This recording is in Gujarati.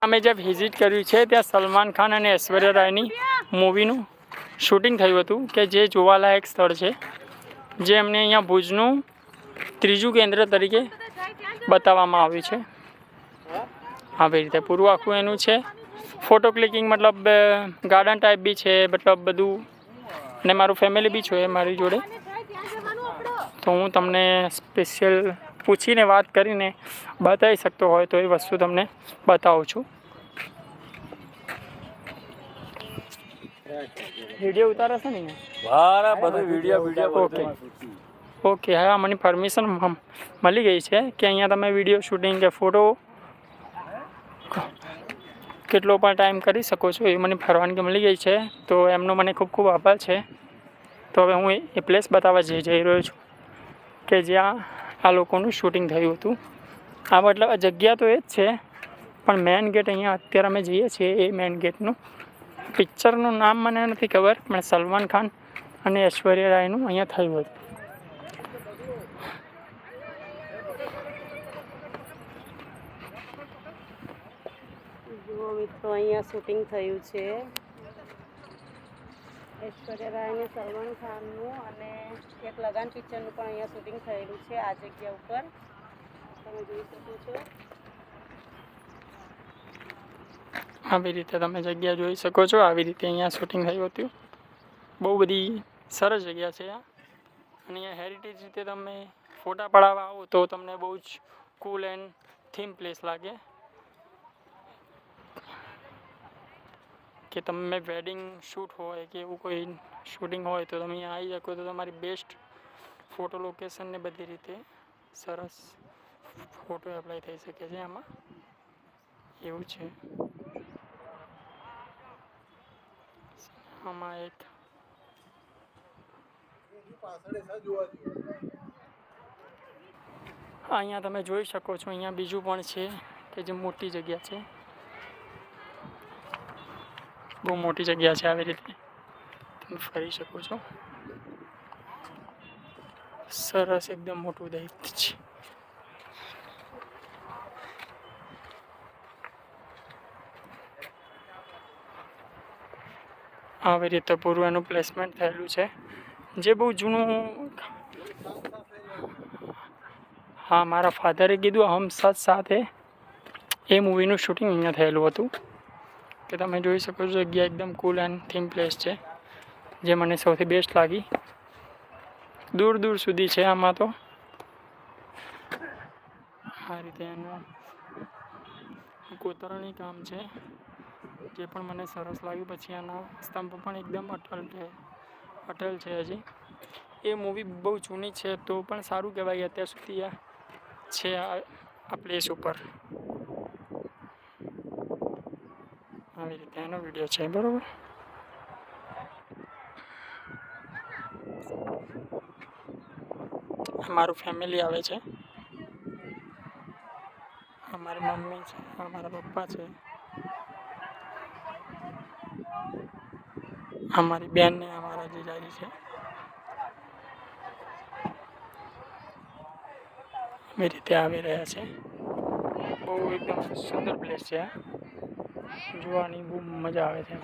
અમે જે વિઝિટ કર્યું છે ત્યાં સલમાન ખાન અને ઐશ્વર્યા રાયની મૂવીનું શૂટિંગ થયું હતું કે જે જોવાલાયક સ્થળ છે, જે અમને અહીંયા ભુજનું ત્રીજું કેન્દ્ર તરીકે બતાવવામાં આવ્યું છે। આવી રીતે પૂરું આખું એનું છે। ફોટો ક્લિકિંગ મતલબ ગાર્ડન ટાઈપ બી છે, મતલબ બધું, ને મારું ફેમિલી બી છે મારી જોડે, તો હું તમને સ્પેશિયલ પૂછીને વાત કરીને બતાવી શકતો હોય તો એ વસ્તુ તમને બતાવું છું। વિડીયો ઉતારે છે ને? વારા બધું વિડીયો ઓકે ઓકે, હા મને પરમિશન મળી ગઈ છે કે અહીંયા તમે વિડીયો શૂટિંગ કે ફોટો કેટલો પણ ટાઈમ કરી શકો છો, એ મને પરવાનગી મળી ગઈ છે, તો એમનો મને ખૂબ ખૂબ આભાર છે। તો હવે હું એ પ્લેસ બતાવવા જઈ રહ્યો છું કે જ્યાં આ લોકોનું શૂટિંગ થયું હતું। આ મતલબ આ જગ્યા તો એ જ છે, પણ મેન ગેટ અહીંયા અત્યારે અમે જઈએ છીએ એ મેન ગેટનું પિક્ચરનું નામ મને નથી ખબર, પણ સલમાન ખાન અને ઐશ્વર્યા રાયનું અહીંયા થયું હતું। જુઓ મિત્રો, અહીંયા શૂટિંગ થયું છે ઐશ્વર્યા રાય અને સલમાન ખાનનું, અને એક લગાન પિક્ચરનું પણ અહીંયા શૂટિંગ થયેલું છે આ જગ્યા ઉપર, તમે જોઈ શકો છો। આવી રીતે તમે જગ્યા જોઈ શકો છો, આવી રીતે અહીંયા શૂટિંગ થયું હતું। બહુ બધી સરસ જગ્યા છે આ, અને અહીંયા હેરિટેજ રીતે તમે ફોટા પડાવવા આવો તો તમને બહુ જ કૂલ એન્ડ થીમ પ્લેસ લાગે, કે તમે વેડિંગ શૂટ હોય કે એવું કોઈ શૂટિંગ હોય તો તમે અહીંયા આવી શકો તો તમારી બેસ્ટ ફોટો લોકેશન ને બધી રીતે સરસ ફોટો એપ્લાય થઈ શકે છે આમાં, એવું છે। આમાં એક અહીંયા તમે જોઈ શકો છો, અહીંયા બીજું પણ છે કે જે મોટી જગ્યા છે, બહુ મોટી જગ્યા છે, આવી રીતે તમે ફરી શકો છો। સરસ એકદમ મોટું દૈત્ય છે। આવી રીતે પૂરું એનું પ્લેસમેન્ટ થયેલું છે, જે બહુ જૂનું, હા મારા ફાધરે કીધું હમ સાથ સાથ હે, એ મૂવીનું શૂટિંગ અહીંયા થયેલું હતું, કે તમે જોઈ શકો છો જગ્યા એકદમ કૂલ એન્ડ થીમ પ્લેસ છે, જે મને સૌથી બેસ્ટ લાગી। દૂર દૂર સુધી છે આમાં તો, આ રીતે એનું કોતરણી કામ છે, જે પણ મને સરસ લાગ્યું। પછી આના સ્તંભ પણ એકદમ અટલ છે હજી, એ મૂવી બહુ જૂની છે તો પણ સારું કહેવાય અત્યાર સુધી આ છે આ પ્લેસ ઉપર। આવી રીતે એનો વિડીયો છે, બરાબર। મારું ફેમિલી આવે છે, અમારી મમ્મી છે, અમારા પપ્પા છે, અમારી બેન ને અમારા જીજાજી છે, આવી રીતે આવી રહ્યા છે। બહુ એકદમ સુંદર પ્લેસ છે, જોવાની બહુ મજા આવે છે।